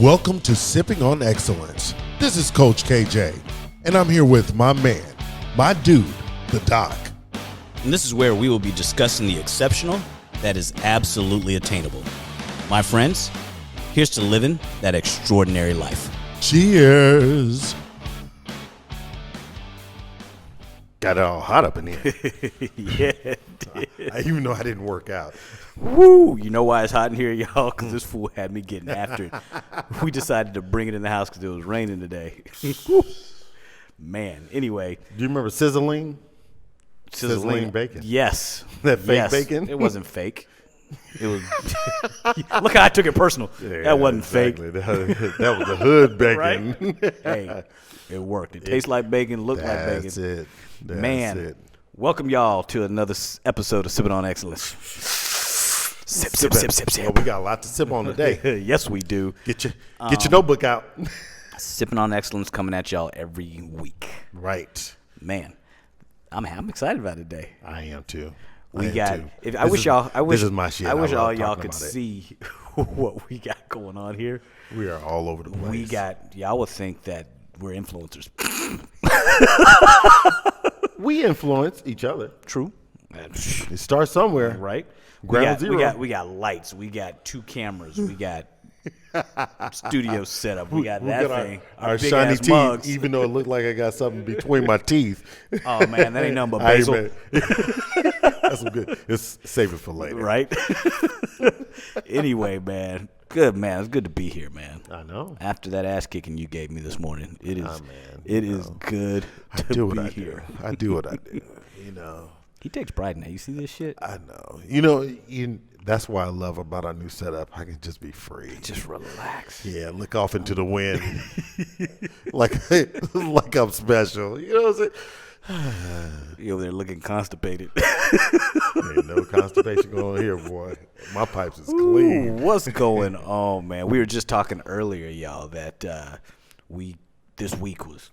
Welcome to Sipping on Excellence. This is Coach KJ, and I'm here with my man, my dude, the Doc. And this is where we will be discussing the exceptional that is absolutely attainable. My friends, here's to living that extraordinary life. Cheers. Got it all hot up in here. Yeah, Even though I didn't work out. Woo! You know why it's hot in here, y'all? Because this fool had me getting after it. We decided to bring it in the house because it was raining today. Man, anyway. Do you remember sizzling? Sizzling bacon. Yes. That fake bacon? It wasn't fake. It was. Look how I took it personal. Yeah, that wasn't exactly. fake. That was the hood bacon. Right? Hey, it worked. It tastes like bacon, looked like bacon. That's it. That's Man, it. welcome y'all to another episode of Sipping on Excellence. Sip, sip, sip, sip, sip. Well, we got a lot to sip on today. Yes, we do. Get your notebook out. Sipping on Excellence coming at y'all every week. Right. Man, I'm excited about it today. I am too. I wish this is my shit. I wish love all y'all talking could about it. see what we got going on here. We are all over the place. Y'all would think that we're influencers. We influence each other. True. It starts somewhere. Right? Ground zero. We got lights. We got 2 cameras. We got studio setup. We got that thing. Our big shiny ass teeth, mugs. even though it looked like I got something between my teeth. Oh man, that ain't nothing but basil. That's some good. Let's save it for later. Right? Anyway, man. Good, man. It's good to be here, man. I know. After that ass kicking you gave me this morning, it is man, is good to be here. I do what I do. You know. He takes pride in that. You see this shit? I know. You know, that's why I love about our new setup. I can just be free. Just relax. Yeah, look off into the wind. like I'm special. You know what I'm saying? You over there looking constipated. Ain't no constipation going on here, boy. My pipes is clean. Ooh, what's going on, man? We were just talking earlier, y'all, that this week was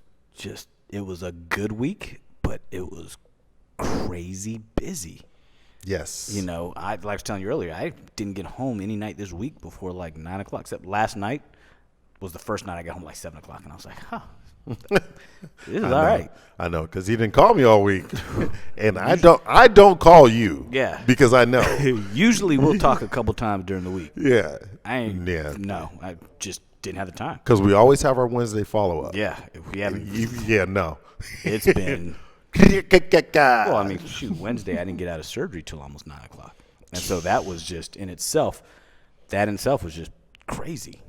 it was a good week, but it was crazy busy. Yes. You know, like I was telling you earlier, I didn't get home any night this week before like 9 o'clock, except last night was the first night I got home like 7 o'clock, and I was like, huh. This is all right. I know, because he didn't call me all week, and I don't call you. Yeah, because I know. Usually we'll talk a couple times during the week. Yeah, No, I just didn't have the time. Because we always have our Wednesday follow up. Yeah, if we haven't. No. It's been. Well, I mean, shoot, Wednesday I didn't get out of surgery till almost 9 o'clock, and so that was just in itself was just crazy.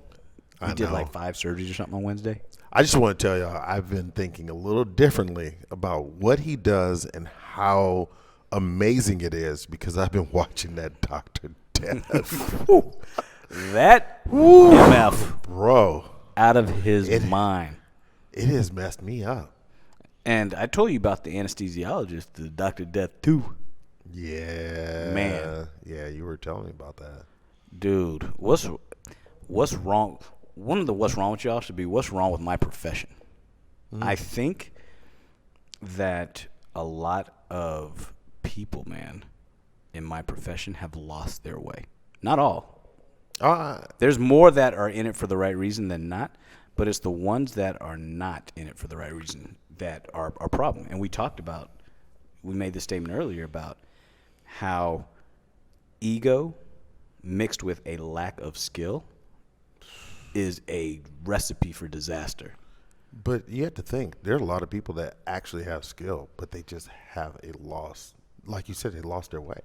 We did like 5 surgeries or something on Wednesday. I just want to tell y'all, I've been thinking a little differently about what he does and how amazing it is because I've been watching that Dr. Death. That MF, bro, out of his mind. It has messed me up. And I told you about the anesthesiologist, the Dr. Death too. Yeah, man. Yeah, you were telling me about that, dude. What's wrong? One of the what's wrong with y'all should be what's wrong with my profession. I think that a lot of people, man, in my profession have lost their way. Not all. There's more that are in it for the right reason than not, but it's the ones that are not in it for the right reason that are a problem. And we made the statement earlier about how ego mixed with a lack of skill is a recipe for disaster. But you have to think, there are a lot of people that actually have skill, but they just have a loss. Like you said, they lost their way.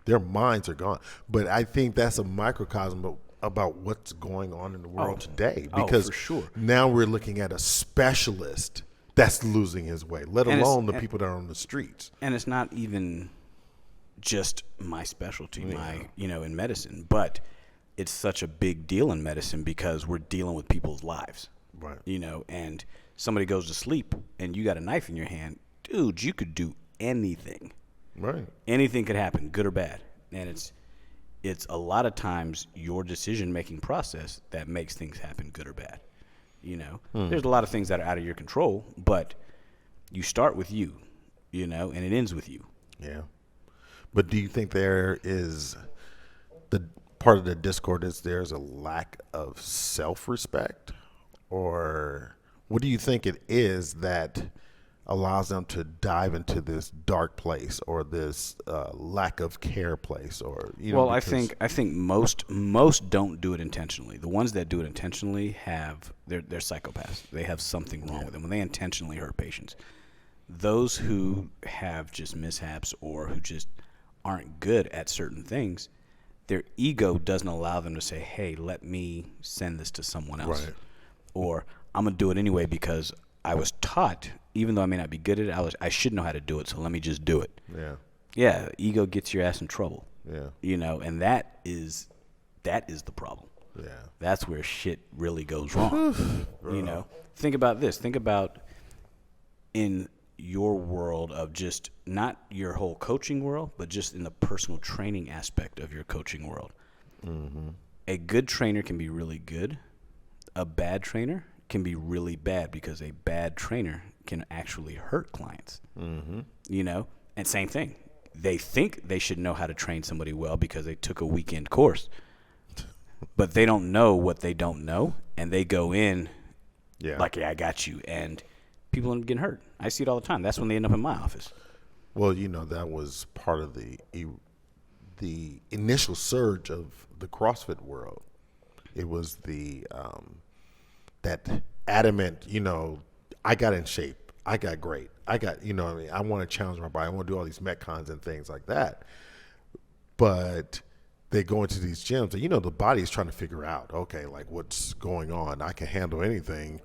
Their minds are gone. But I think that's a microcosm about what's going on in the world today. Because for sure. Now we're looking at a specialist that's losing his way, let alone the people that are on the streets. And it's not even just my specialty, in medicine, but it's such a big deal in medicine because we're dealing with people's lives. Right. And somebody goes to sleep and you got a knife in your hand. Dude, you could do anything. Right. Anything could happen, good or bad. And it's a lot of times your decision-making process that makes things happen, good or bad. There's a lot of things that are out of your control, but you start with you, and it ends with you. Yeah. But do you think there is the part of the discord is there's a lack of self-respect, or what do you think it is that allows them to dive into this dark place or this lack of care place, or Well, I think most don't do it intentionally. The ones that do it intentionally they're psychopaths. They have something wrong with them when they intentionally hurt patients. Those who have just mishaps or who just aren't good at certain things, their ego doesn't allow them to say, "Hey, let me send this to someone else," Right. or "I'm gonna do it anyway because I was taught, even though I may not be good at it, I should know how to do it, so let me just do it." Yeah, ego gets your ass in trouble. Yeah. And that is the problem. Yeah. That's where shit really goes wrong. Think about this. Think about in your world of just not your whole coaching world, but just in the personal training aspect of your coaching world. Mm-hmm. A good trainer can be really good. A bad trainer can be really bad because a bad trainer can actually hurt clients. Mm-hmm. And same thing. They think they should know how to train somebody well because they took a weekend course, but they don't know what they don't know, and they go in like, "Yeah, I got you," and people end up getting hurt. I see it all the time. That's when they end up in my office. Well, that was part of the initial surge of the CrossFit world. It was that adamant, I got in shape. I got great. I got, I want to challenge my body. I want to do all these Metcons and things like that. But they go into these gyms and, the body is trying to figure out, okay, like what's going on. I can handle anything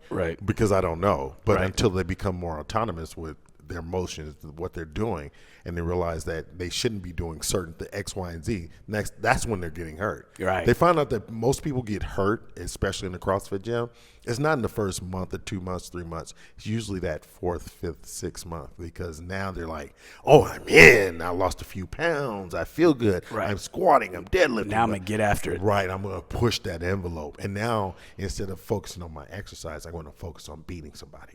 because I don't know. But until they become more autonomous with their motions, what they're doing, and they realize that they shouldn't be doing the X, Y, and Z. That's when they're getting hurt. Right. They find out that most people get hurt, especially in the CrossFit gym. It's not in the first month or 2 months, 3 months. It's usually that 4th, 5th, 6th month, because now they're like, "Oh, I'm in. I lost a few pounds. I feel good. Right. I'm squatting. I'm deadlifting. Now I'm going to get after it." Right. I'm going to push that envelope. And now instead of focusing on my exercise, I'm going to focus on beating somebody.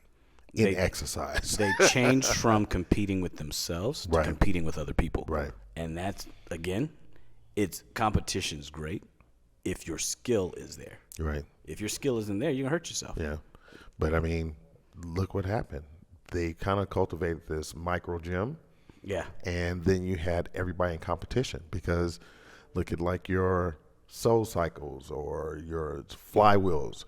Exercise. They changed from competing with themselves to competing with other people. Right. And that's, again, competition's great if your skill is there. Right. If your skill isn't there, you're going to hurt yourself. Yeah. But, look what happened. They kind of cultivated this micro gym. Yeah. And then you had everybody in competition, because look at like your Soul Cycles or your Flywheels,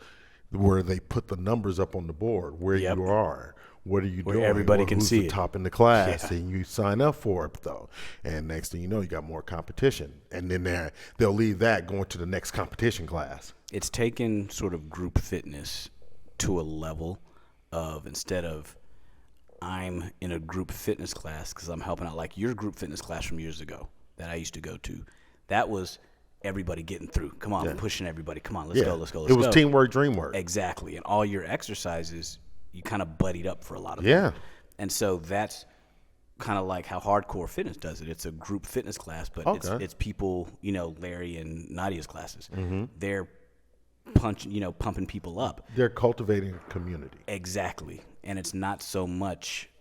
where they put the numbers up on the board, where you are, what are you doing, everybody can who's see the it. top in the class, and you sign up for it though. And next thing you know, you got more competition, and then they'll leave that going to the next competition class. It's taken sort of group fitness to a level of, instead of I'm in a group fitness class because I'm helping out, like your group fitness class from years ago that I used to go to, that was everybody getting through. Come on, pushing everybody. Come on, let's go. It was teamwork, dreamwork. Exactly. And all your exercises, you kind of buddied up for a lot of them. And so that's kind of like how hardcore fitness does it. It's a group fitness class, but it's people, Larry and Nadia's classes. Mm-hmm. They're pumping people up. They're cultivating a community. Exactly. And it's not so much,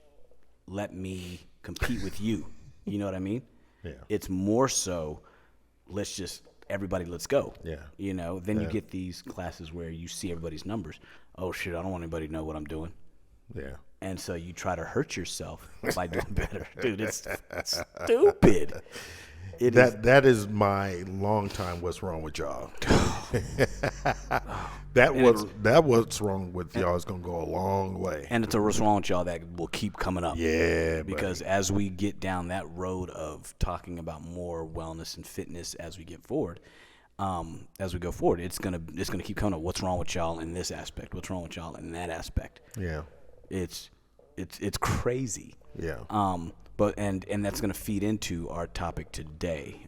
let me compete with you. You know what I mean? Yeah. It's more so, let's go. Yeah. Then you get these classes where you see everybody's numbers. Oh shit, I don't want anybody to know what I'm doing. Yeah. And so you try to hurt yourself by doing better. Dude, it's stupid. That is my long time what's wrong with y'all. That what's wrong with y'all is gonna go a long way. And it's a what's wrong with y'all that will keep coming up. Yeah. Because as we get down that road of talking about more wellness and fitness as we go forward, it's gonna keep coming up. What's wrong with y'all in this aspect? What's wrong with y'all in that aspect? Yeah. It's crazy. Yeah. But that's going to feed into our topic today,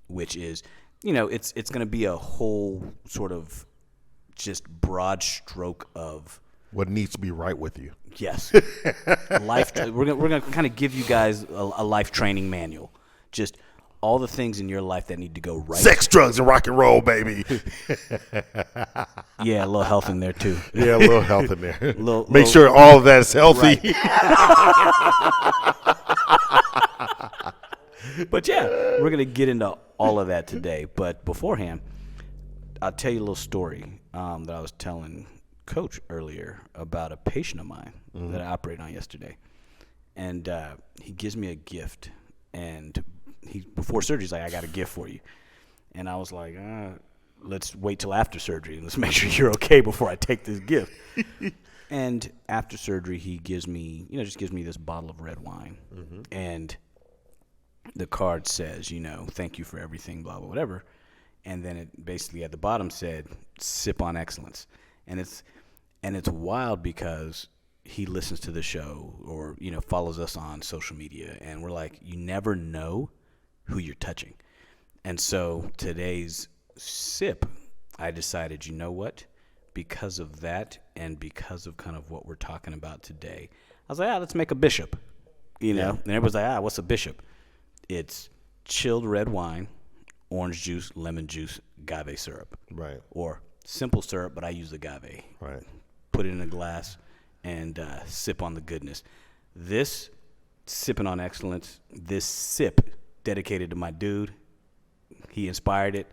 which is, it's going to be a whole sort of just broad stroke of what needs to be right with you. Yes. Life. We're going to kind of give you guys a life training manual. Just all the things in your life that need to go right. Sex, drugs, and rock and roll, baby. Yeah, a little health in there too. Yeah, a little health in there. Make sure all of that is healthy. Right. But yeah, we're gonna get into all of that today. But beforehand, I'll tell you a little story that I was telling Coach earlier about a patient of mine that I operated on yesterday, and he gives me a gift, and before surgery he's like, "I got a gift for you," and I was like, "Let's wait till after surgery and let's make sure you're okay before I take this gift." And after surgery, he gives me, just gives me this bottle of red wine, and the card says, "Thank you for everything," blah blah whatever. And then it basically at the bottom said, "Sip on excellence." And it's wild because he listens to the show or, follows us on social media. And we're like, you never know who you're touching. And so today's sip, I decided, you know what? Because of that and because of kind of what we're talking about today, I was like, let's make a bishop, And everybody's like, what's a bishop? It's chilled red wine, orange juice, lemon juice, agave syrup. Right. Or simple syrup, but I use agave. Right. Put it in a glass and sip on the goodness. This sipping on excellence, this sip dedicated to my dude. He inspired it.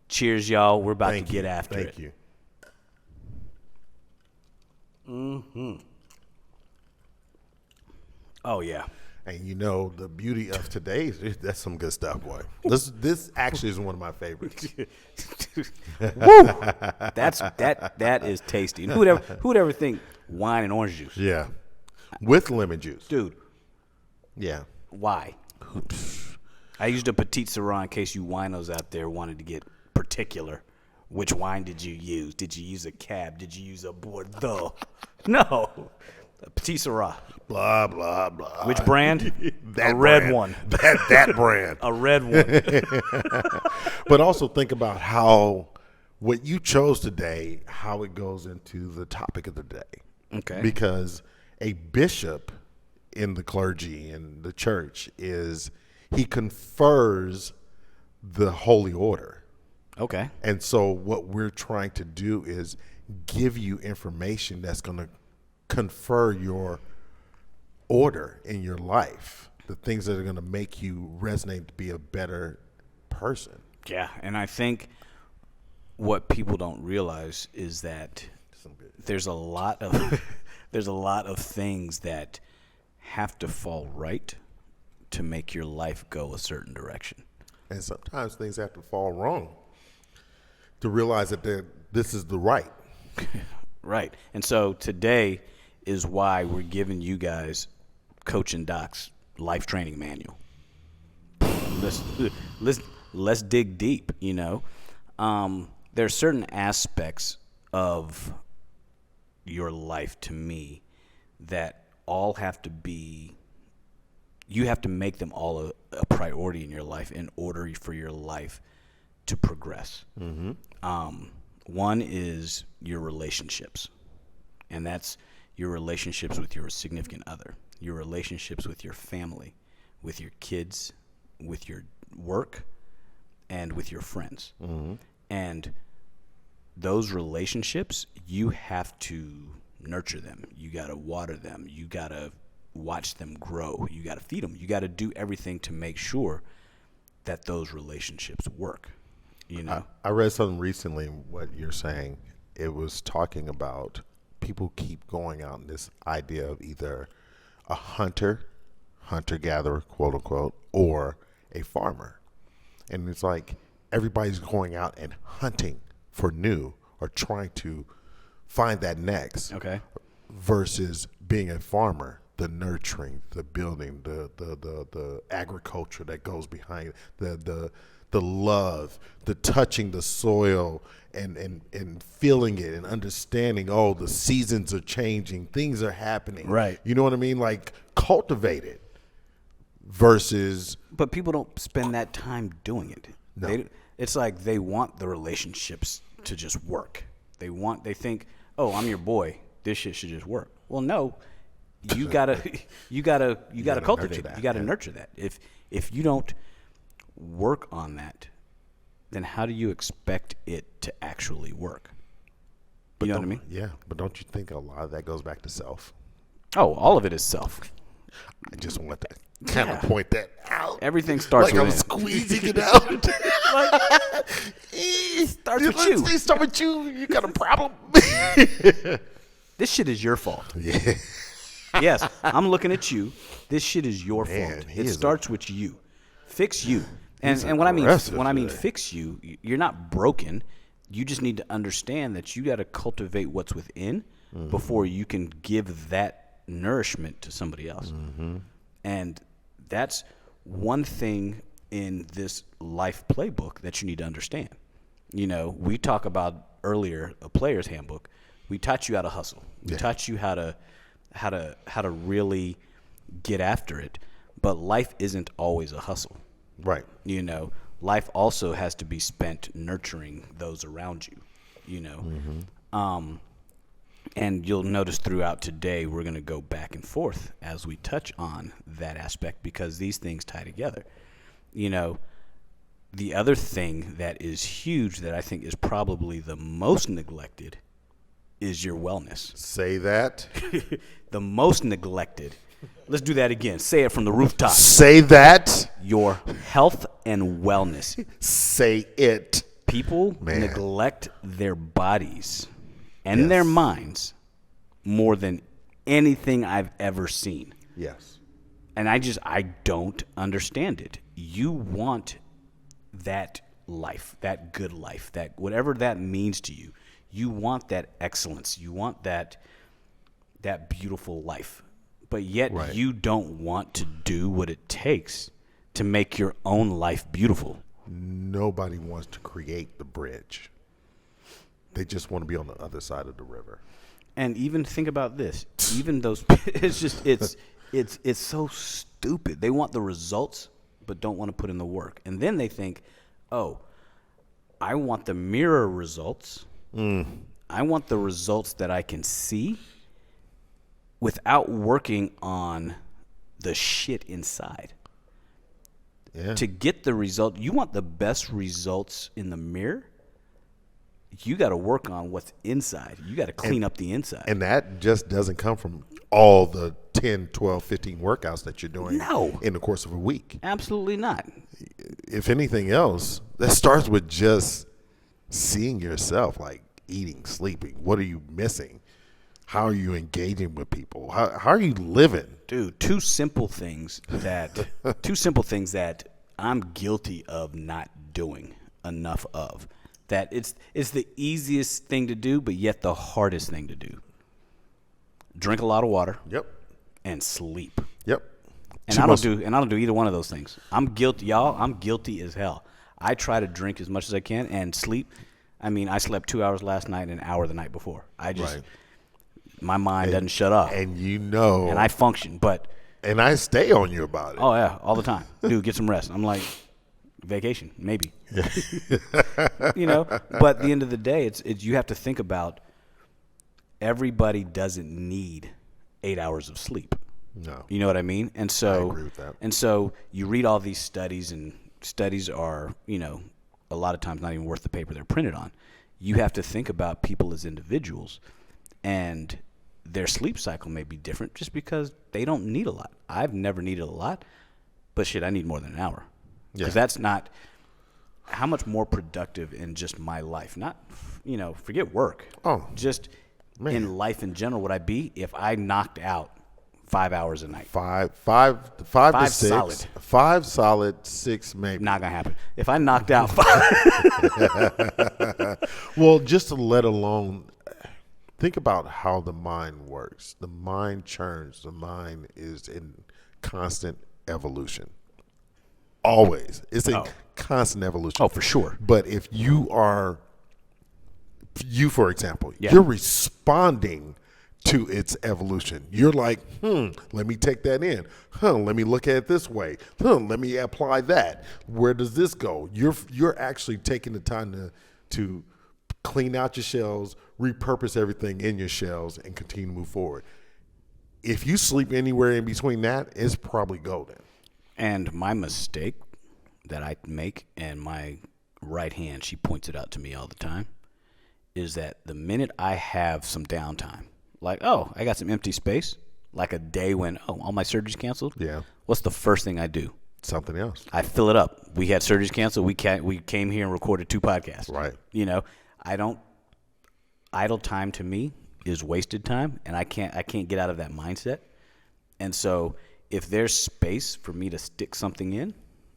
Cheers, y'all. We're about to get after it. Thank you. Oh, yeah. And the beauty of today that's some good stuff, boy. This actually is one of my favorites. Woo! That is tasty. And who'd ever think wine and orange juice? Yeah. With lemon juice. Dude. Yeah. Why? I used a Petite Sirah in case you winos out there wanted to get particular. Which wine did you use? Did you use a Cab? Did you use a Bordeaux? No. A Petite Sirah. Blah, blah, blah. Which brand? That red brand. one. That brand. A red one. But also think about how what you chose today, how it goes into the topic of the day. Okay. Because a bishop in the clergy in the church he confers the holy order. Okay. And so what we're trying to do is give you information that's going to confer your order in your life, the things that are going to make you resonate to be a better person. Yeah, and I think what people don't realize is that there's a lot of things that have to fall right to make your life go a certain direction. And sometimes things have to fall wrong to realize that this is the right. Right. And so today is why we're giving you guys Coach and Doc's life training manual. Let's dig deep, there are certain aspects of your life to me that all have to be, you have to make them all a priority in your life in order for your life to progress. Mm-hmm. One is your relationships, and that's your relationships with your significant other, your relationships with your family, with your kids, with your work, and with your friends. Mm-hmm. And those relationships, you have to nurture them. You got to water them. You got to watch them grow. You got to feed them. You got to do everything to make sure that those relationships work. I read something recently, what you're saying. It was talking about people keep going out in this idea of either a hunter-gatherer, quote unquote, or a farmer. And it's like everybody's going out and hunting for new or trying to find that next. Okay. Versus being a farmer, the nurturing, the building, the agriculture that goes behind it, the love, the touching the soil and feeling it and understanding, the seasons are changing, things are happening. Right. You know what I mean? Like cultivate it versus. But people don't spend that time doing it. No. It's like they want the relationships to just work. They think, I'm your boy. This shit should just work. Well, no. You gotta cultivate that. You gotta nurture that. If you don't work on that, then how do you expect it to actually work? You know what I mean? Yeah, but don't you think a lot of that goes back to self? Oh, all of it is self. I just want that. kind of point that out. Everything starts like with I'm him. squeezing it out. Starts with you. Let's start with you. You got a problem. This shit is your fault. Yeah. Yes, I'm looking at you. This shit is your fault. he It is starts with you. Fix you. And when aggressive I mean today. fix you, you're not broken. You just need to understand that you got to cultivate what's within before you can give that nourishment to somebody else. And that's one thing in this life playbook that you need to understand. You know, we talk about earlier a player's handbook. We taught you how to hustle. We taught you how to really get after it. But life isn't always a hustle. Right. You know, life also has to be spent nurturing those around you, you know. And you'll notice throughout today we're going to go back and forth as we touch on that aspect because these things tie together. You know, the other thing that is huge that I think is probably the most neglected is your wellness. Say that. The most neglected. Let's do that again. Say it from the rooftop. Say that. Your health and wellness. Say it. People neglect their bodies and their minds more than anything I've ever seen. Yes. And I don't understand it. You want that life, that good life, that whatever that means to you. You want that excellence. You want that beautiful life. But yet you don't want to do what it takes to make your own life beautiful. Nobody wants to create the bridge. They just want to be on the other side of the river. And even think about this. Even those it's just it's so stupid. They want the results but don't want to put in the work. And then they think, "Oh, I want the mirror results. I want the results that I can see without working on the shit inside." Yeah. To get the result, you want the best results in the mirror, you got to work on what's inside. You got to clean up the inside. And that just doesn't come from all the 10, 12, 15 workouts that you're doing in the course of a week. Absolutely not. If anything else, that starts with just seeing yourself, like eating, sleeping. What are you missing? How are you engaging with people? How are you living? Dude, two simple things that I'm guilty of not doing enough of. That it's the easiest thing to do, but yet the hardest thing to do. Drink a lot of water. Yep. And sleep. Yep. And I don't do either one of those things. I'm guilty, y'all. I'm guilty as hell. I try to drink as much as I can and sleep. I mean, I slept 2 hours last night and an hour the night before. My mind doesn't shut off. And you know. And I function, but. And I stay on you about it. Oh, yeah, all the time. Dude, get some rest. I'm like, vacation, maybe. You know, but at the end of the day, it's you have to think about everybody doesn't need 8 hours of sleep. No. You know what I mean? And so, I agree with that. And so you read all these studies, and studies are, you know, a lot of times not even worth the paper they're printed on. You have to think about people as individuals, and their sleep cycle may be different just because they don't need a lot. I've never needed a lot, but shit, I need more than an hour. Because that's not how much more productive in just my life. Not, you know, forget work. Oh, just in life in general would I be if I knocked out 5 hours a night. Five to six. Solid. 5 solid, 6 maybe. Not gonna happen. If I knocked out 5. Well, just to let alone, think about how the mind works. The mind churns. The mind is in constant evolution. Always. It's a constant evolution. Oh, for sure. But if you, for example, you're responding to its evolution. You're like, let me take that in. Let me look at it this way. Let me apply that. Where does this go? You're actually taking the time to clean out your shells, repurpose everything in your shells, and continue to move forward. If you sleep anywhere in between that, it's probably golden. And my mistake that I make, and my right hand, she points it out to me all the time, is that the minute I have some downtime, like, oh, I got some empty space, like a day when all my surgeries canceled. Yeah. What's the first thing I do? Something else. I fill it up. We had surgeries canceled. We came here and recorded 2 podcasts. Right. Idle time to me is wasted time, and I can't get out of that mindset. And so if there's space for me to stick something in,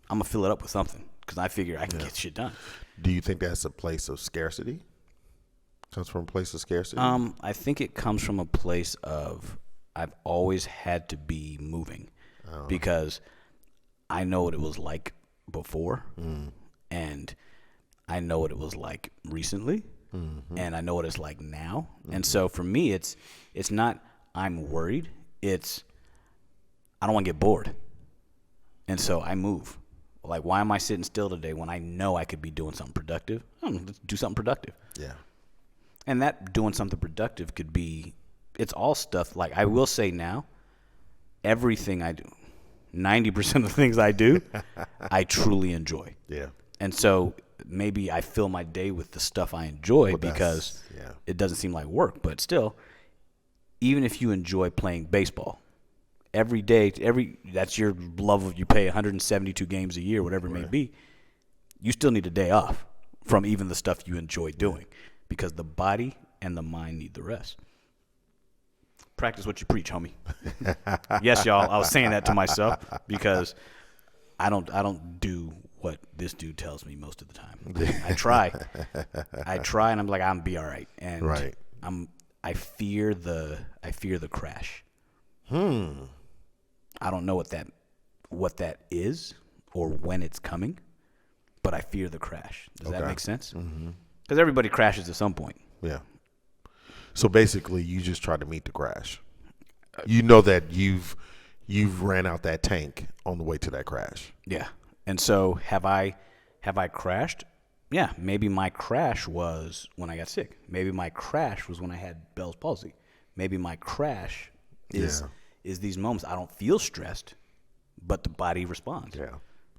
I'm gonna fill it up with something because I figure I can get shit done. Do you think that's a place of scarcity? Comes from a place of scarcity? I think it comes from a place of I've always had to be moving because I know what it was like before, and I know what it was like recently, and I know what it's like now. And so for me, it's not I'm worried. It's I don't want to get bored, and so I move. Like, why am I sitting still today when I know I could be doing something productive? Let's do something productive. Yeah. And that doing something productive could be, it's all stuff. Like, I will say now, everything I do, 90% of the things I do, I truly enjoy. Yeah. And so maybe I fill my day with the stuff I enjoy because it doesn't seem like work. But still, even if you enjoy playing baseball, every day, that's your love of, you play 172 games a year, whatever it may be, you still need a day off from even the stuff you enjoy doing because the body and the mind need the rest. Practice what you preach, homie. Yes, y'all, I was saying that to myself because I don't do what this dude tells me most of the time. I try, and I'm like, I'm be all right. And I fear the crash. I don't know what that is or when it's coming, but I fear the crash. Does that make sense? Because everybody crashes at some point. Yeah. So basically, you just try to meet the crash. You know that you've ran out that tank on the way to that crash. Yeah. And so have I crashed? Yeah. Maybe my crash was when I got sick. Maybe my crash was when I had Bell's palsy. Maybe my crash is these moments I don't feel stressed, but the body responds. Yeah.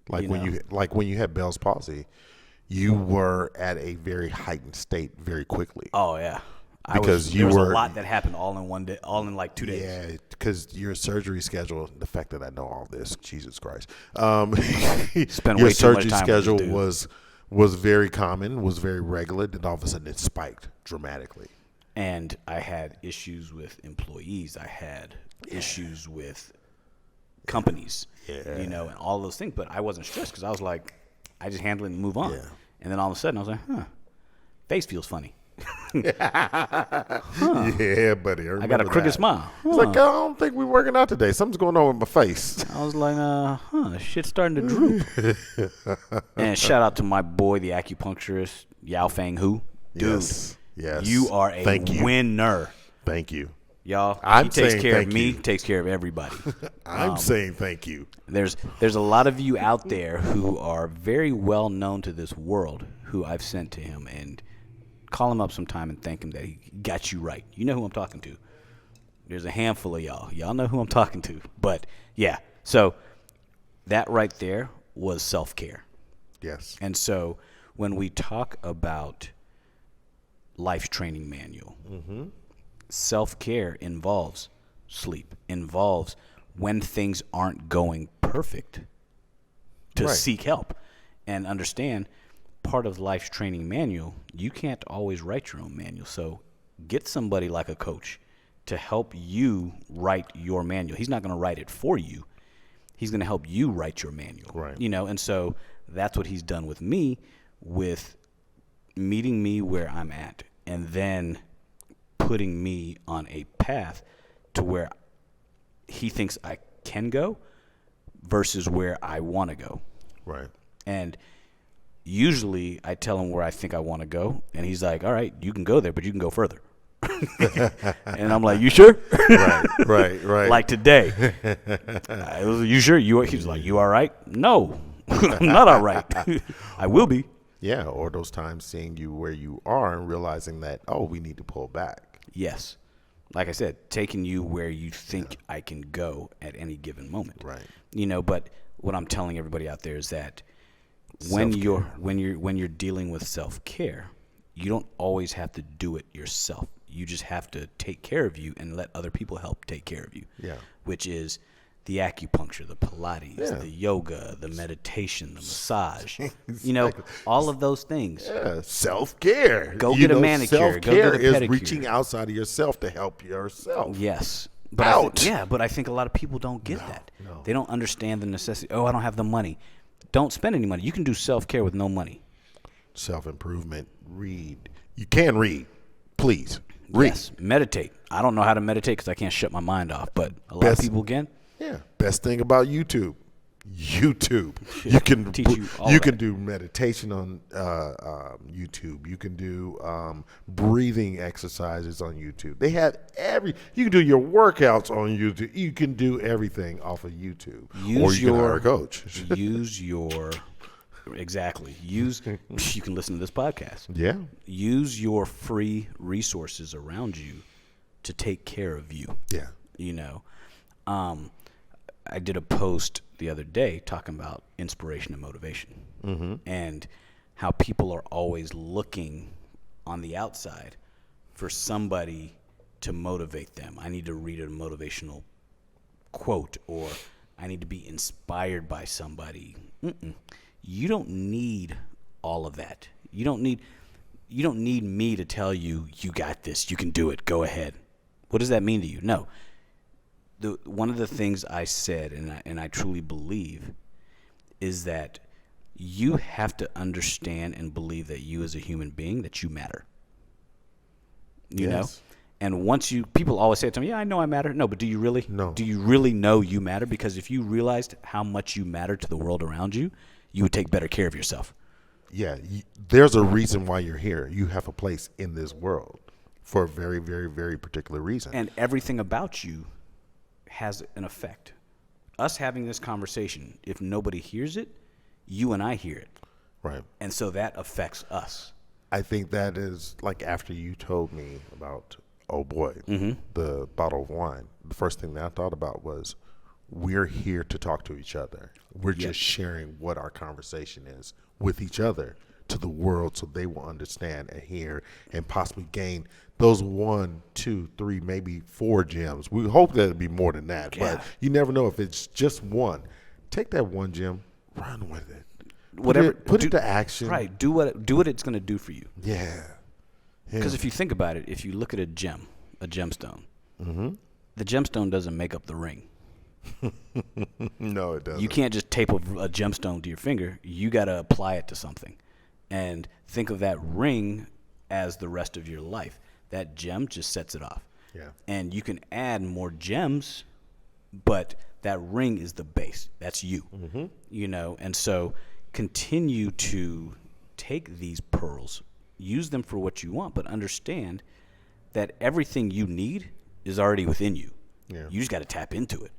When you had Bell's palsy, you were at a very heightened state very quickly. Oh yeah. Because there was a lot that happened all in one day, all in like 2 days. Yeah, because your surgery schedule, the fact that I know all this, Jesus Christ. Your surgery schedule was very common, was very regular, and all of a sudden it spiked dramatically. And I had issues with employees. I had issues with companies, and all those things. But I wasn't stressed because I was like, I just handle it and move on. Yeah. And then all of a sudden I was like, face feels funny. Yeah, buddy. I got a crooked smile. It's like, I don't think we're working out today. Something's going on with my face. I was like, shit's starting to droop. And shout out to my boy, the acupuncturist, Yao Feng Hu. Dude, yes. You are a winner. Thank you. Y'all, he takes care of me, takes care of everybody. I'm saying thank you. There's a lot of you out there who are very well known to this world who I've sent to him, and call him up sometime and thank him that he got you right. You know who I'm talking to. There's a handful of y'all. Y'all know who I'm talking to. But, yeah. So, that right there was self-care. Yes. And so, when we talk about Life Training Manual, self-care involves sleep, involves when things aren't going perfect to seek help and understand part of Life's Training Manual, you can't always write your own manual. So get somebody like a coach to help you write your manual. He's not going to write it for you. He's going to help you write your manual. Right. And so that's what he's done with me, with meeting me where I'm at and then putting me on a path to where he thinks I can go versus where I want to go. Right. And usually I tell him where I think I want to go, and he's like, all right, you can go there, but you can go further. And I'm like, you sure? Right. Like today. You sure? He's like, you all right? No, I'm not all right. I will be. Yeah, or those times seeing you where you are and realizing that, we need to pull back. Yes. Like I said, taking you where you think I can go at any given moment. Right. But what I'm telling everybody out there is that when you're dealing with self-care, you don't always have to do it yourself. You just have to take care of you and let other people help take care of you. Yeah. Which is the acupuncture, the Pilates, Yeah. the yoga, the meditation, the massage. You know, Exactly. all of those things. Yeah, self-care. Go get a manicure, go Self-care get a is pedicure. reaching outside of yourself to help yourself. Yes. But I think a lot of people don't get that. no. They don't understand the necessity. Oh, I don't have the money. Don't spend any money. You can do self-care with no money. Self-improvement. Read. You can read. Please. Read. Yes. Meditate. I don't know how to meditate because I can't shut my mind off, but a lot of people can. Yeah. Best thing about YouTube. You can teach you all you that. can do meditation on YouTube. You can do breathing exercises on YouTube. They have you can do your workouts on YouTube. You can do everything off of YouTube. Or you can hire a coach. You can listen to this podcast. Yeah. Use your free resources around you to take care of you. Yeah. You know, I did a post the other day talking about inspiration and motivation, and how people are always looking on the outside for somebody to motivate them. I need to read a motivational quote, or I need to be inspired by somebody. You don't need all of that. You don't need me to tell you, you got this, you can do it, go ahead. What does that mean to you? No. One of the things I said, and I truly believe, is that you have to understand and believe that you as a human being, that you matter. You know? And people always say to me, yeah, I know I matter. No, but do you really? No. Do you really know you matter? Because if you realized how much you matter to the world around you, you would take better care of yourself. Yeah. There's a reason why you're here. You have a place in this world for a very, very, very particular reason. And everything about you has an effect. Us having this conversation, if nobody hears it, you and I hear it. Right. And so that affects us. I think that is like after you told me about, oh boy, the bottle of wine, the first thing that I thought about was, we're here to talk to each other. We're just sharing what our conversation is with each other to the world, so they will understand and hear and possibly gain those 1, 2, 3, maybe 4 gems. We hope that it'll be more than that, but you never know if it's just one. Take that one gem, run with it. Put it to action. Right. Do what it's going to do for you. Yeah. Because if you think about it, if you look at a gemstone, the gemstone doesn't make up the ring. No, it doesn't. You can't just tape a gemstone to your finger. You got to apply it to something. And think of that ring as the rest of your life. That gem just sets it off. Yeah. And you can add more gems, but that ring is the base. That's you. You know, and so continue to take these pearls, use them for what you want, but understand that everything you need is already within you. Yeah. You just got to tap into it.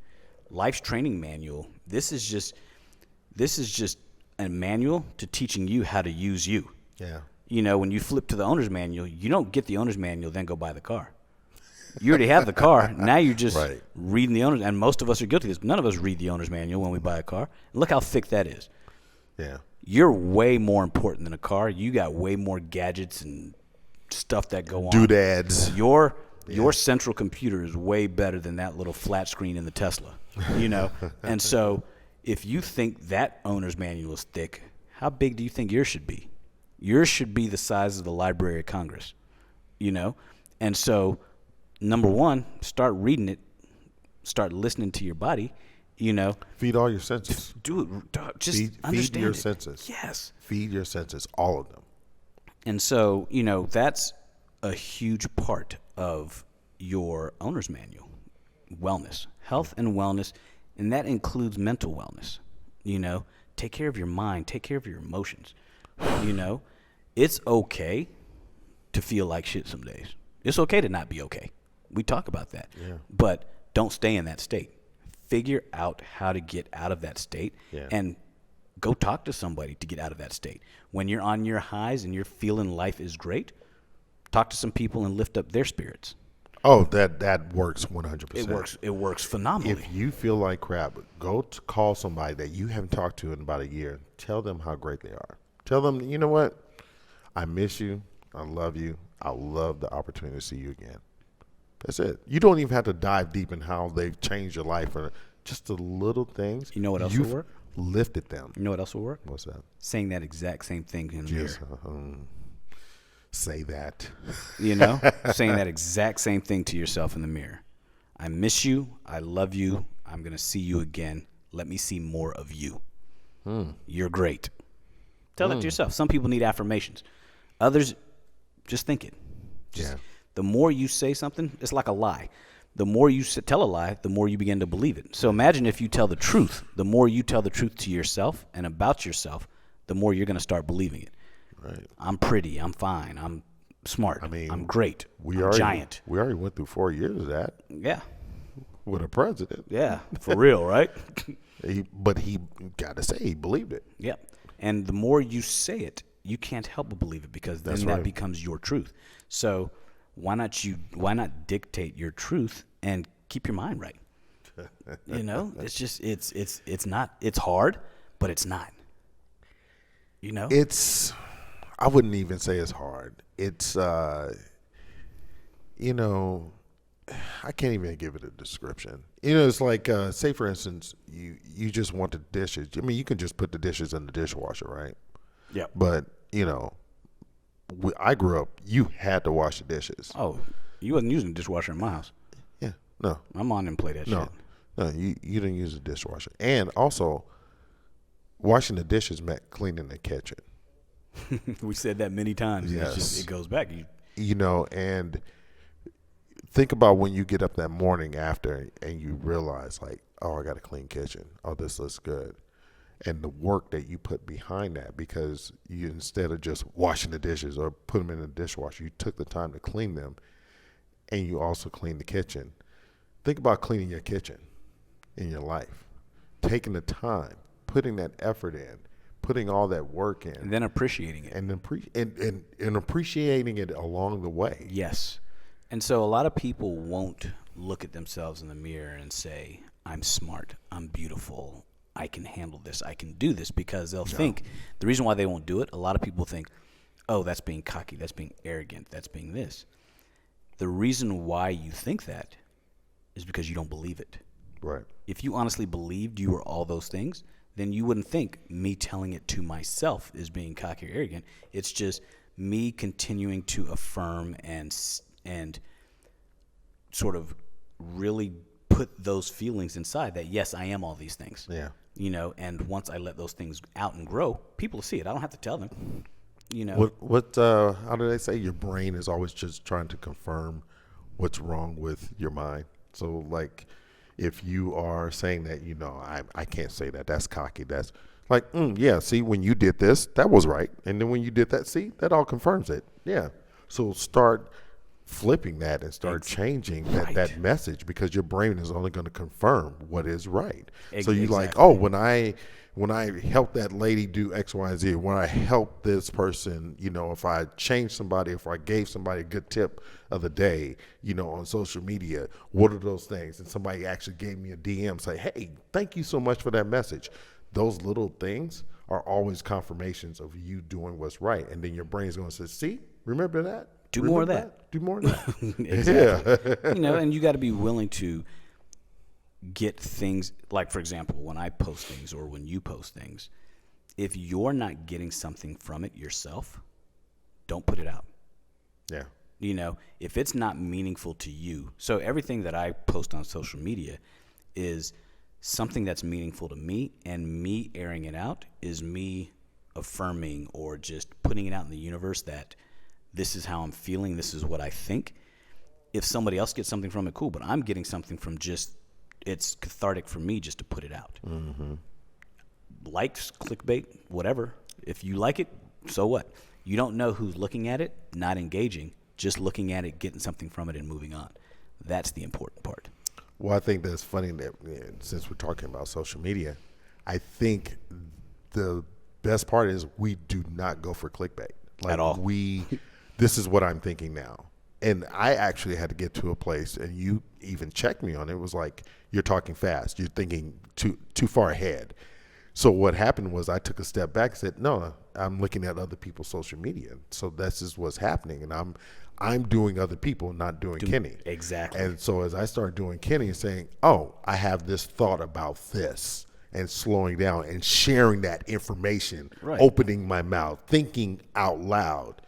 Life's training manual. This is just a manual to teaching you how to use you. Yeah. You know, when you flip to the owner's manual, you don't get the owner's manual, then go buy the car. You already have the car. Now you're just reading the owner's, and most of us are guilty of this. None of us read the owner's manual when we buy a car. And look how thick that is. Yeah. You're way more important than a car. You got way more gadgets and stuff that go on. Doodads. Your central computer is way better than that little flat screen in the Tesla. You know? And so if you think that owner's manual is thick, how big do you think yours should be? Yours should be the size of the Library of Congress, you know? And so, number one, start reading it, start listening to your body, you know? Feed all your senses. Do it. Just understand feed your it. senses. Yes. Feed your senses, all of them. And so, you know, that's a huge part of your owner's manual, wellness, health and wellness, and that includes mental wellness. You know, take care of your mind, take care of your emotions. You know, it's okay to feel like shit some days. It's okay to not be okay. We talk about that. Yeah. But don't stay in that state. Figure out how to get out of that state and go talk to somebody to get out of that state. When you're on your highs and you're feeling life is great, talk to some people and lift up their spirits. Oh, that works 100%. It works phenomenally. If you feel like crap, go to call somebody that you haven't talked to in about a year. Tell them how great they are. Tell them, you know what? I miss you. I love you. I love the opportunity to see you again. That's it. You don't even have to dive deep in how they've changed your life, or just the little things. You know what else will work? Lifted them. You know what else will work? What's that? Saying that exact same thing in the mirror. Just say that. You know, saying that exact same thing to yourself in the mirror. I miss you. I love you. I'm going to see you again. Let me see more of you. You're great. Tell that to yourself. Some people need affirmations. Others, just think it. The more you say something, it's like a lie. The more you tell a lie, the more you begin to believe it. So imagine if you tell the truth. The more you tell the truth to yourself and about yourself, the more you're going to start believing it. Right. I'm pretty. I'm fine. I'm smart. I mean, I'm great. I'm already, giant. We already went through 4 years of that. Yeah. With a president. Yeah. For real, right? But he got to say he believed it. Yeah. And the more you say it, you can't help but believe it, because then that becomes your truth. So why not dictate your truth and keep your mind right? You know, it's just it's hard, but it's not. You know? I wouldn't even say it's hard. It's you know, I can't even give it a description. You know, it's like, say for instance, you just want the dishes. I mean, you can just put the dishes in the dishwasher, right? Yeah. But, you know, I grew up, you had to wash the dishes. Oh, you wasn't using a dishwasher in my house. Yeah, no. My mom didn't play that shit. No, you didn't use a dishwasher. And also, washing the dishes meant cleaning the kitchen. We said that many times. Yes. It goes back. You know, and think about when you get up that morning after and you realize, like, oh, I got a clean kitchen. Oh, this looks good. And the work that you put behind that, because you, instead of just washing the dishes or put them in the dishwasher, you took the time to clean them, and you also clean the kitchen. Think about cleaning your kitchen in your life, taking the time, putting that effort in, putting all that work in, And then appreciating it. and appreciating it along the way. Yes. And so a lot of people won't look at themselves in the mirror and say, I'm smart, I'm beautiful, I can handle this, I can do this, because they'll think, the reason why they won't do it, a lot of people think, oh, that's being cocky, that's being arrogant, that's being this. The reason why you think that is because you don't believe it. Right. If you honestly believed you were all those things, then you wouldn't think me telling it to myself is being cocky or arrogant. It's just me continuing to affirm and sort of really put those feelings inside that, yes, I am all these things. Yeah. You know, and once I let those things out and grow, people see it. I don't have to tell them. You know. How do they say your brain is always just trying to confirm what's wrong with your mind? So, like, if you are saying that, you know, I can't say that, that's cocky, that's like, yeah, see, when you did this, that was right. And then when you did that, see, that all confirms it. Yeah. So start flipping that and start changing that message, because your brain is only going to confirm what is right. So you like, oh, when I help that lady do X, Y, and Z, when I help this person, you know, if I change somebody, if I gave somebody a good tip of the day, you know, on social media, what are those things? And somebody actually gave me a DM, say, hey, thank you so much for that message. Those little things are always confirmations of you doing what's right. And then your brain's going to say, see, remember that? Do more of that. Do more of that. Exactly. Yeah. You know, and you got to be willing to get things, like, for example, when I post things or when you post things, if you're not getting something from it yourself, don't put it out. Yeah. You know, if it's not meaningful to you. So everything that I post on social media is something that's meaningful to me, and me airing it out is me affirming or just putting it out in the universe that this is how I'm feeling, this is what I think. If somebody else gets something from it, cool, but I'm getting something from just, it's cathartic for me just to put it out. Mm-hmm. Likes, clickbait, whatever. If you like it, so what? You don't know who's looking at it, not engaging, just looking at it, getting something from it, and moving on. That's the important part. Well, I think that's funny that since we're talking about social media, I think the best part is we do not go for clickbait. Like, at all. This is what I'm thinking now. And I actually had to get to a place, and you even checked me on it. It was like, you're talking fast. You're thinking too far ahead. So what happened was I took a step back and said, no, I'm looking at other people's social media. So this is what's happening. And I'm doing other people, not doing Kenny. Exactly. And so as I started doing Kenny and saying, oh, I have this thought about this, and slowing down and sharing that information, Right. opening my mouth, thinking out loud,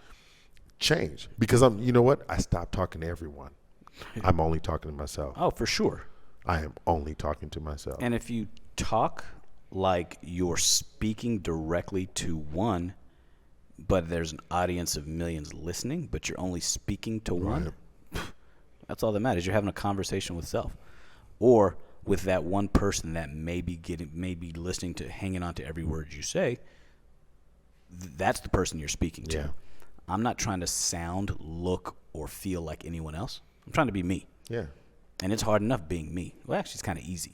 change. Because you know what? I stopped talking to everyone. I'm only talking to myself. Oh, for sure. I am only talking to myself. And if you talk like you're speaking directly to one, but there's an audience of millions listening, but you're only speaking to one, that's all that matters. You're having a conversation with self, or with that one person that may be listening to, hanging on to every word you say. That's the person you're speaking to. Yeah. I'm not trying to sound, look, or feel like anyone else. I'm trying to be me. Yeah. And it's hard enough being me. Well, actually, it's kind of easy.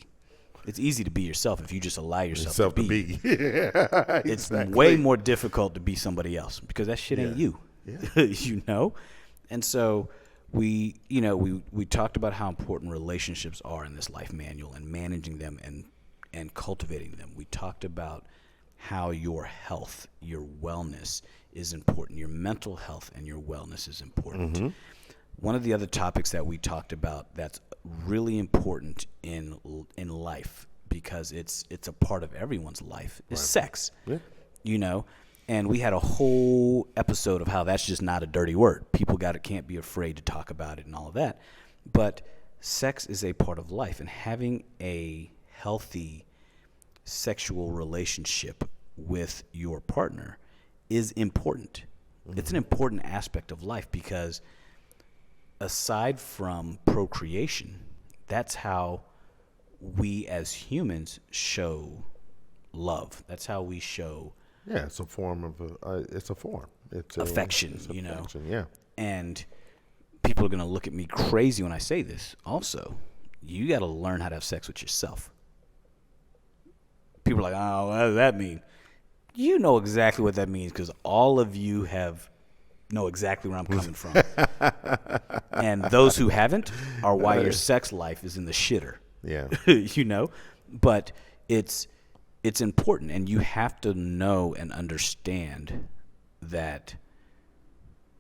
It's easy to be yourself if you just allow yourself to be. Yeah, It's exactly. way more difficult to be somebody else because that shit ain't you. Yeah. You know? And so we talked about how important relationships are in this life manual and managing them and cultivating them. We talked about how your health, your wellness is important. Your mental health and your wellness is important. Mm-hmm. One of the other topics that we talked about that's really important in life, because it's a part of everyone's life, is sex. Yeah. You know, and we had a whole episode of how that's just not a dirty word. People can't be afraid to talk about it and all of that. But sex is a part of life, and having a healthy sexual relationship with your partner is important. Mm-hmm. It's an important aspect of life because aside from procreation, that's how we as humans show love. That's how we show It's a form of it's a form. It's affection, it's you know. affection, yeah. And people are going to look at me crazy when I say this. Also, you got to learn how to have sex with yourself. People are like, oh, what does that mean? You know exactly what that means because all of you know exactly where I'm coming from. And those who haven't are why your sex life is in the shitter. Yeah. You know? But it's important, and you have to know and understand that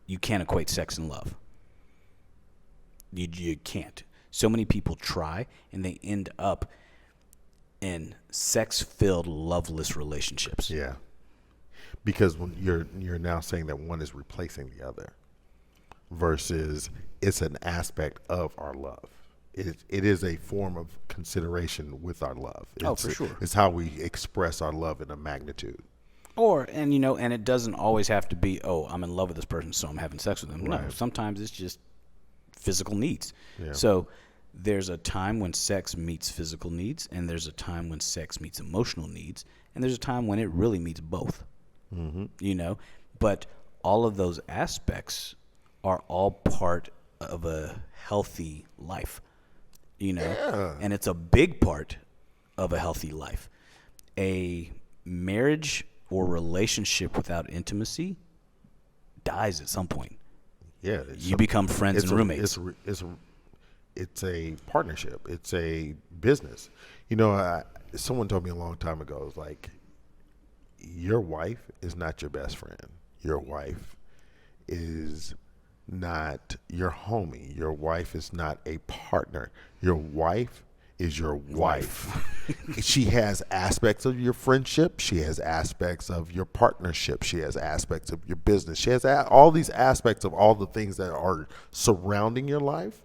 you can't equate sex and love. You can't. So many people try, and they end up in sex-filled, loveless relationships. Yeah. Because when you're now saying that one is replacing the other versus it's an aspect of our love. It is a form of consideration with our love. For sure. It's how we express our love in a magnitude. And it doesn't always have to be, oh, I'm in love with this person, so I'm having sex with them. Right. No, sometimes it's just physical needs. Yeah. So there's a time when sex meets physical needs, and there's a time when sex meets emotional needs, and there's a time when it really meets both. Mm-hmm. You know, but all of those aspects are all part of a healthy life. You know, and it's a big part of a healthy life. A marriage or relationship without intimacy dies at some point. Yeah, you become friends and roommates. It's a partnership. It's a business. You know, someone told me a long time ago, it was like, your wife is not your best friend. Your wife is not your homie. Your wife is not a partner. Your wife is your wife. She has aspects of your friendship. She has aspects of your partnership. She has aspects of your business. She has all these aspects of all the things that are surrounding your life,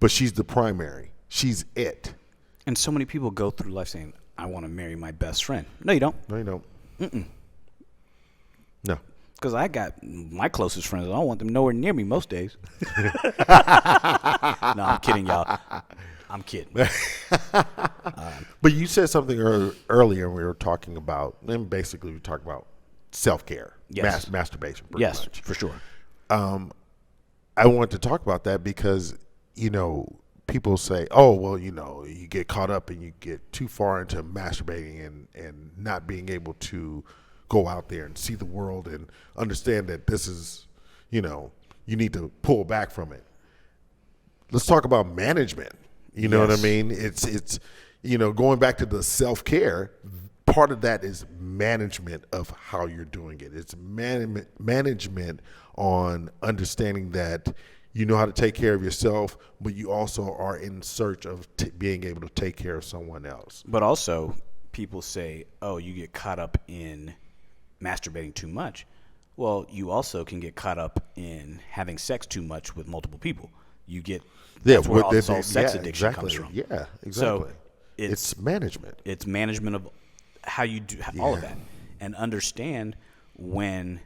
but she's the primary. She's it. And so many people go through life saying, I want to marry my best friend. No, you don't. No, you don't. Mm-mm. No. Because I got my closest friends. I don't want them nowhere near me most days. No, I'm kidding, y'all. I'm kidding. But you said something earlier. We were talking about, and basically we talked about self-care, Yes. masturbation. Pretty much. For sure. I wanted to talk about that because, people say, oh, well, you get caught up and you get too far into masturbating and not being able to go out there and see the world and understand that this is, you need to pull back from it. Let's talk about management. You know what I mean? It's going back to the self-care. part of that is management of how you're doing it. It's management on understanding that you know how to take care of yourself, but you also are in search of being able to take care of someone else. But also, people say, oh, you get caught up in masturbating too much. Well, you also can get caught up in having sex too much with multiple people. You get that's where all this whole sex addiction comes from. Yeah, exactly. So it's management. It's management of how you do all of that, and understand when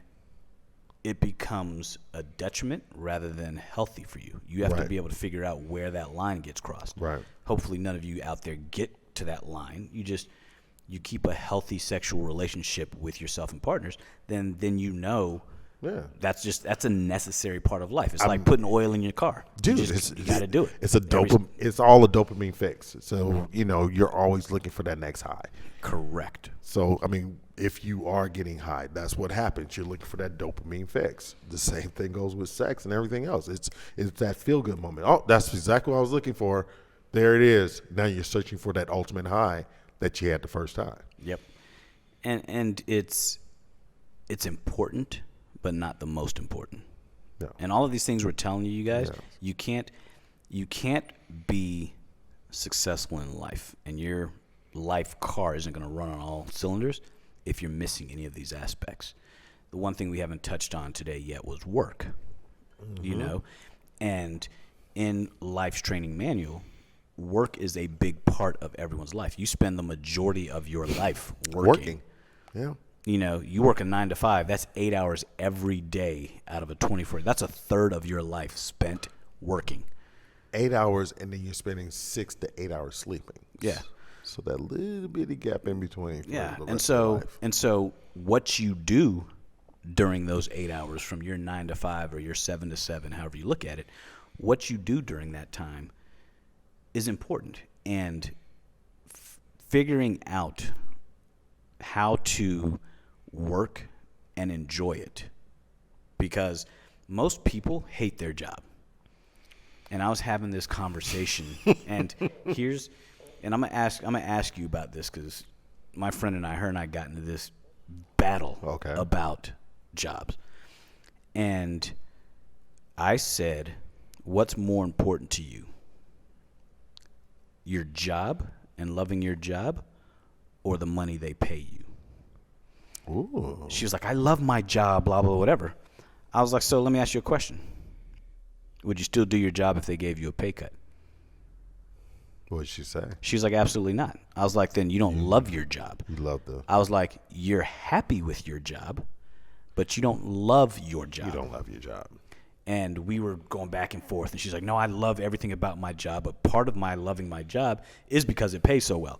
it becomes a detriment rather than healthy for you. You have to be able to figure out where that line gets crossed. Right. Hopefully, none of you out there get to that line. You keep a healthy sexual relationship with yourself and partners, then you know that's a necessary part of life. It's like putting oil in your car. Dude, you got to do it. It's all a dopamine fix. So, you're always looking for that next high. Correct. So, I mean, if you are getting high, that's what happens. You're looking for that dopamine fix. The same thing goes with sex and everything else. It's that feel-good moment. Oh, that's exactly what I was looking for. There it is. Now you're searching for that ultimate high that you had the first time. Yep. And it's important, but not the most important. No. And all of these things we're telling you guys, you can't be successful in life, and your life car isn't going to run on all cylinders if you're missing any of these aspects. The one thing we haven't touched on today yet was work. And in Life's Training Manual, work is a big part of everyone's life. You spend the majority of your life working. Yeah. You work a 9 to 5. That's 8 hours every day out of a 24. That's a third of your life spent working. 8 hours, and then you're spending 6 to 8 hours sleeping. Yeah. So that little bitty gap in between. And so what you do during those 8 hours from your 9 to 5 or your 7 to 7, however you look at it, what you do during that time is important. And figuring out how to work and enjoy it, because most people hate their job. And I was having this conversation, and I'm gonna ask you about this, because my friend and her and I got into this battle about jobs. And I said, what's more important to you? Your job and loving your job, or the money they pay you? Ooh. She was like, I love my job, blah, blah, whatever. I was like, so let me ask you a question. Would you still do your job if they gave you a pay cut? What did she say? She was like, absolutely not. I was like, then you don't love your job. You love I was like, you're happy with your job, but you don't love your job. You don't love your job. And we were going back and forth, and she's like, no, I love everything about my job, but part of my loving my job is because it pays so well.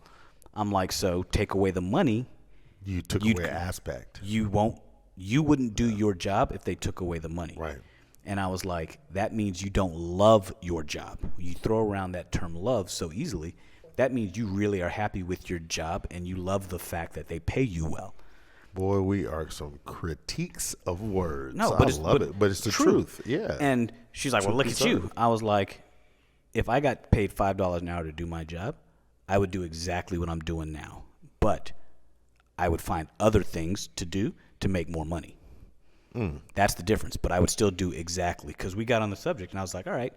I'm like, so take away the money. You took away an aspect. You wouldn't do your job if they took away the money. Right. And I was like, that means you don't love your job. You throw around that term love so easily. That means you really are happy with your job, and you love the fact that they pay you well. Boy, we are some critiques of words. No, but I love it. But it's the truth. Yeah. And she's like, well, look at you. I was like, if I got paid $5 an hour to do my job, I would do exactly what I'm doing now. But I would find other things to do to make more money. That's the difference. But I would still do exactly, because we got on the subject, and I was like, all right,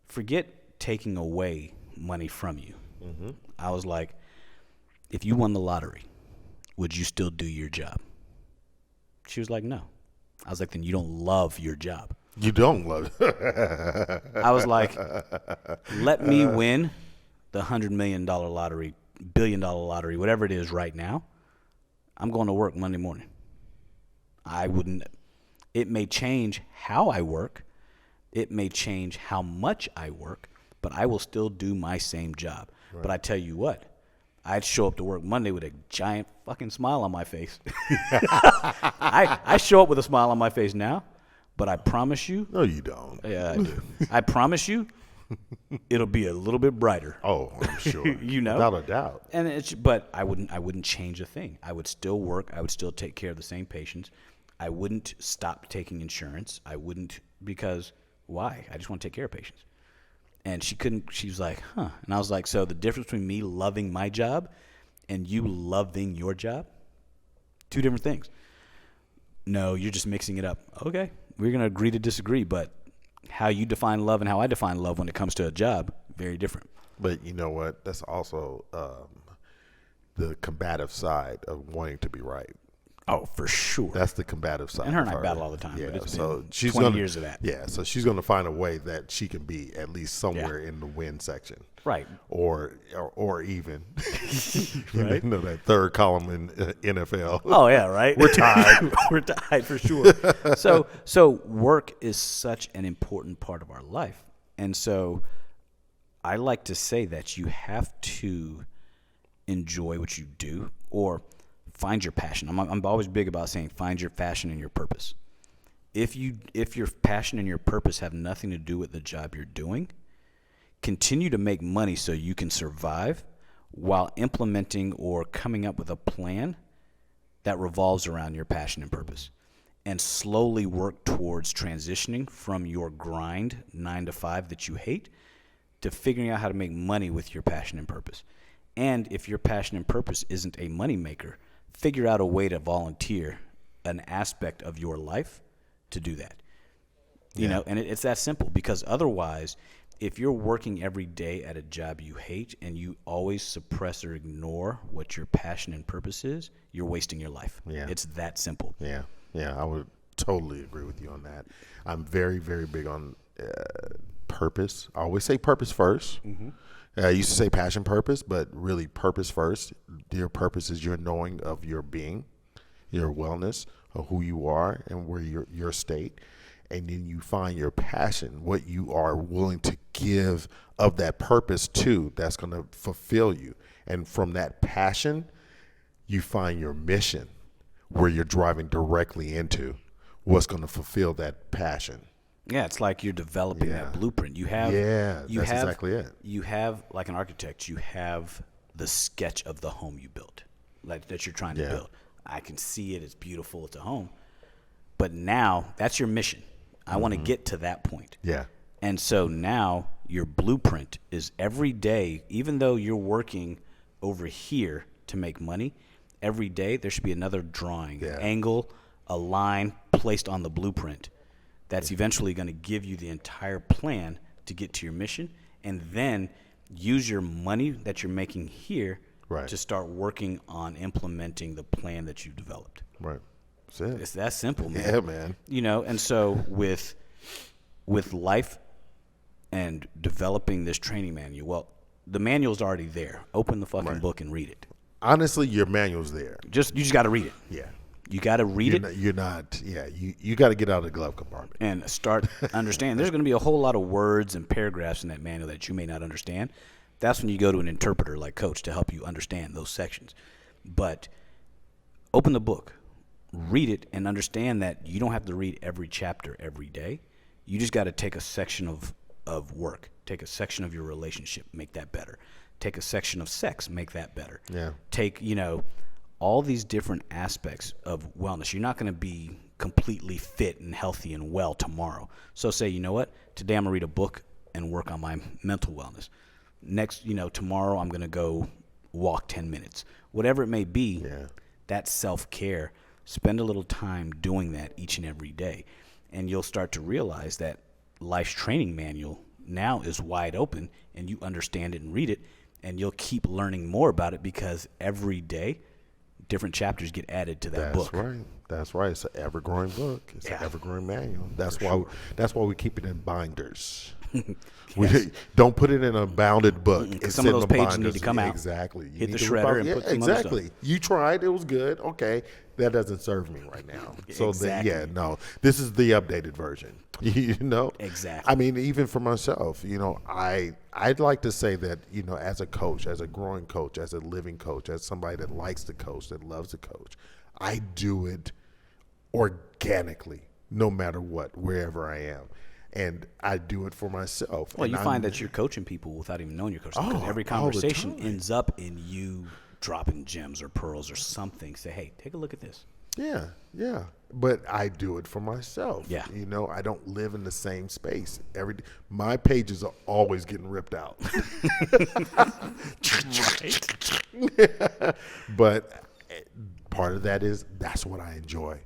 forget taking away money from you. Mm-hmm. I was like, if you won the lottery, would you still do your job? She was like, no. I was like, then you don't love your job. You don't love it. I was like, let me win the $100 million lottery, $1 billion lottery, whatever it is right now. I'm going to work Monday morning. It may change how I work. It may change how much I work, but I will still do my same job. Right. But I tell you what, I'd show up to work Monday with a giant fucking smile on my face. I show up with a smile on my face now, but I promise you. No, you don't. Yeah, I do. I promise you, it'll be a little bit brighter. Oh, I'm sure. Without a doubt. And but I wouldn't change a thing. I would still work. I would still take care of the same patients. I wouldn't stop taking insurance. I wouldn't, because why? I just want to take care of patients. And she was like, huh. And I was like, so the difference between me loving my job and you loving your job, two different things. No, you're just mixing it up. Okay, we're going to agree to disagree, but how you define love and how I define love when it comes to a job, very different. But you know what? That's also the combative side of wanting to be right. Oh, for sure. That's the combative side. And her and of I battle all the time. Yeah, but it's so been she's 20 years of that. Yeah, so she's going to find a way that she can be at least somewhere in the win section. Right. Or even. Right. You know, that third column in NFL. Oh, yeah, right? We're tied. We're tied for sure. So work is such an important part of our life. And so I like to say that you have to enjoy what you do or find your passion. I'm always big about saying find your passion and your purpose. If your passion and your purpose have nothing to do with the job you're doing, continue to make money so you can survive while implementing or coming up with a plan that revolves around your passion and purpose, and slowly work towards transitioning from your grind 9 to 5 that you hate to figuring out how to make money with your passion and purpose. And if your passion and purpose isn't a money maker, figure out a way to volunteer an aspect of your life to do that. You know, and it's that simple, because otherwise, if you're working every day at a job you hate and you always suppress or ignore what your passion and purpose is, you're wasting your life. Yeah. It's that simple. Yeah, I would totally agree with you on that. I'm very, very big on purpose. I always say purpose first. Mm-hmm. I used to say passion purpose, but really purpose first. Your purpose is your knowing of your being, your wellness, of who you are and where your state. And then you find your passion, what you are willing to give of that purpose to, that's going to fulfill you. And from that passion, you find your mission, where you're driving directly into what's going to fulfill that passion. Yeah, it's like you're developing that blueprint. You have that's exactly it. You have, like an architect, you have the sketch of the home you built, like that you're trying to build. I can see it. It's beautiful. It's a home. But now that's your mission. I want to get to that point. Yeah. And so now your blueprint is every day, even though you're working over here to make money, every day there should be another drawing, an angle, a line placed on the blueprint that's eventually going to give you the entire plan to get to your mission, and then use your money that you're making here to start working on implementing the plan that you've developed. Right. That's it. It's that simple, man. Yeah, man. You know, and so with life and developing this training manual, well, the manual's already there. Open the fucking book and read it. Honestly, your manual's there. You just got to read it. Yeah. You got to read it. You're not. Yeah. You got to get out of the glove compartment and start understanding. There's going to be a whole lot of words and paragraphs in that manual that you may not understand. That's when you go to an interpreter like Coach to help you understand those sections. But open the book, read it, and understand that you don't have to read every chapter every day. You just got to take a section of work, take a section of your relationship, make that better. Take a section of sex, make that better. Yeah. Take, all these different aspects of wellness. You're not going to be completely fit and healthy and well tomorrow. So say, you know what? Today I'm going to read a book and work on my mental wellness. Next, tomorrow I'm going to go walk 10 minutes. Whatever it may be, that self-care, spend a little time doing that each and every day. And you'll start to realize that life's training manual now is wide open, and you understand it and read it, and you'll keep learning more about it, because every day different chapters get added to that book. That's right. It's an ever-growing book. It's an ever-growing manual. That's why we keep it in binders. We don't put it in a bounded book. Some of those pages need to come out. Exactly. Hit the shredder and put some other stuff. Exactly. You tried. It was good. Okay. That doesn't serve me right now. So Exactly. This is the updated version. Exactly. I mean, even for myself, I'd like to say that, as a coach, as a growing coach, as a living coach, as somebody that likes to coach, that loves to coach, I do it organically, no matter what, wherever I am. And I do it for myself. Well, you find that you're coaching people without even knowing you're coaching, because every conversation ends up in you dropping gems or pearls or something. Say, hey, take a look at this. Yeah, yeah. But I do it for myself. Yeah. You know, I don't live in the same space. My pages are always getting ripped out. But part of that is that's what I enjoy.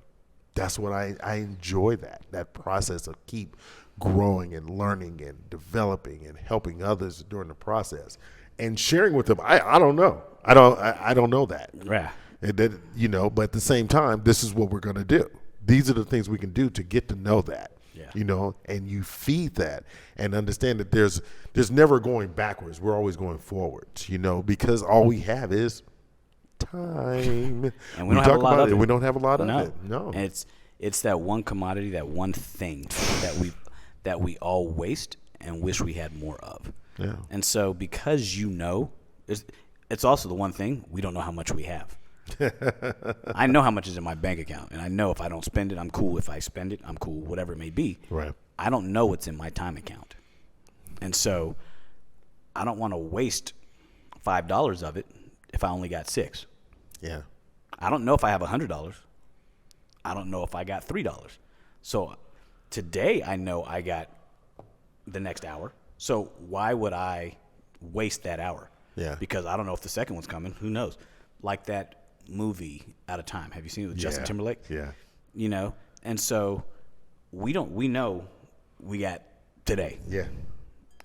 That's what I enjoy that process of keep growing and learning and developing and helping others during the process and sharing with them. I don't know. I don't know that. Yeah. And that, you know, but at the same time, this is what we're going to do. These are the things we can do to get to know that. Yeah. You know, and you feed that and understand that there's never going backwards. We're always going forwards, you know, because all we have is time. And we don't have a lot of it. We don't have a lot of it. No. And it's that one commodity, that one thing that we all waste and wish we had more of. Yeah. And so because it's also the one thing we don't know how much we have. I know how much is in my bank account, and I know if I don't spend it, I'm cool. If I spend it, I'm cool, whatever it may be. Right. I don't know what's in my time account. And so I don't want to waste $5 of it if I only got $6. Yeah. I don't know if I have $100. I don't know if I got $3. So today I know I got the next hour. So why would I waste that hour? Yeah. Because I don't know if the second one's coming. Who knows? Like that movie Out of Time. Have you seen it with Justin Timberlake? Yeah. You know, and so we know we got today. Yeah.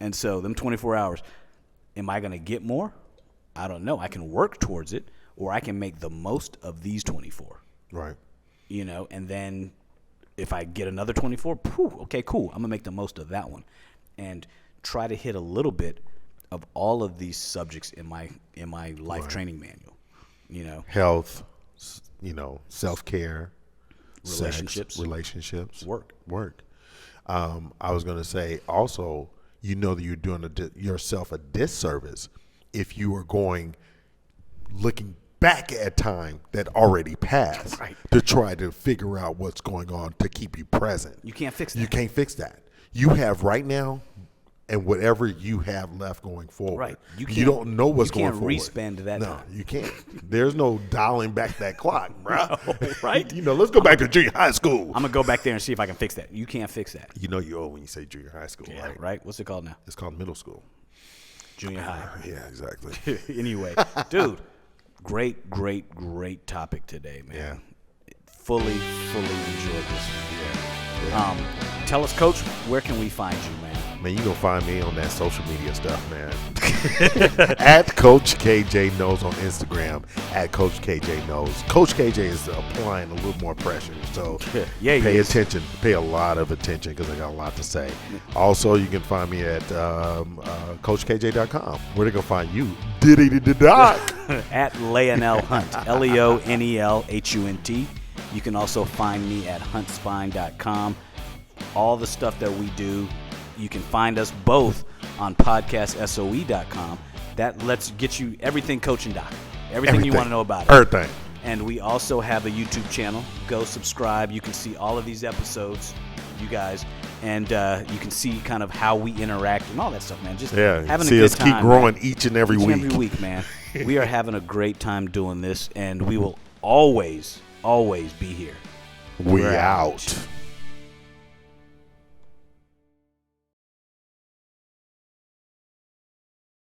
And so them 24 hours, am I going to get more? I don't know. I can work towards it, or I can make the most of these 24. Right. You know, and then if I get another 24, okay, cool. I'm going to make the most of that one and try to hit a little bit of all of these subjects in my life training manual. You know, Health, you know, self-care, relationships, work. I was going to say also, you know that you're doing yourself a disservice if you are looking back at time that already passed to try to figure out what's going on to keep you present. You can't fix that. You can't fix that. You have right now and whatever you have left going forward. Right. You don't know what's going forward. You can't respend that time. No, you can't. There's no dialing back that clock, bro. No, right? You know, let's go back to junior high school. I'm going to go back there and see if I can fix that. You can't fix that. You know you're old when you say junior high school, Yeah, right? right? What's it called now? It's called middle school. Junior high. Yeah, exactly. Anyway, dude, great topic today, man. Yeah. Fully enjoyed this. Yeah. Tell us, Coach, where can we find you, man? Man, you gonna find me on that social media stuff, man. At Coach KJ Knows on Instagram. At Coach KJ Knows. Coach KJ is applying a little more pressure, so pay attention. Pay a lot of attention because I got a lot to say. Also, you can find me at CoachKJ.com. Where they gonna find you? Diddy-diddy-doc. At Leonel Hunt. LeonelHunt. You can also find me at huntspine.com. All the stuff that we do, you can find us both on podcastsoe.com. That lets get you everything Coach and Doc. Everything you want to know about it. Everything. And we also have a YouTube channel. Go subscribe. You can see all of these episodes, you guys, and you can see kind of how we interact and all that stuff, man. Just having a good us time. Keep growing man. each and every week. Every week, man. We are having a great time doing this, and we will always be here. We out.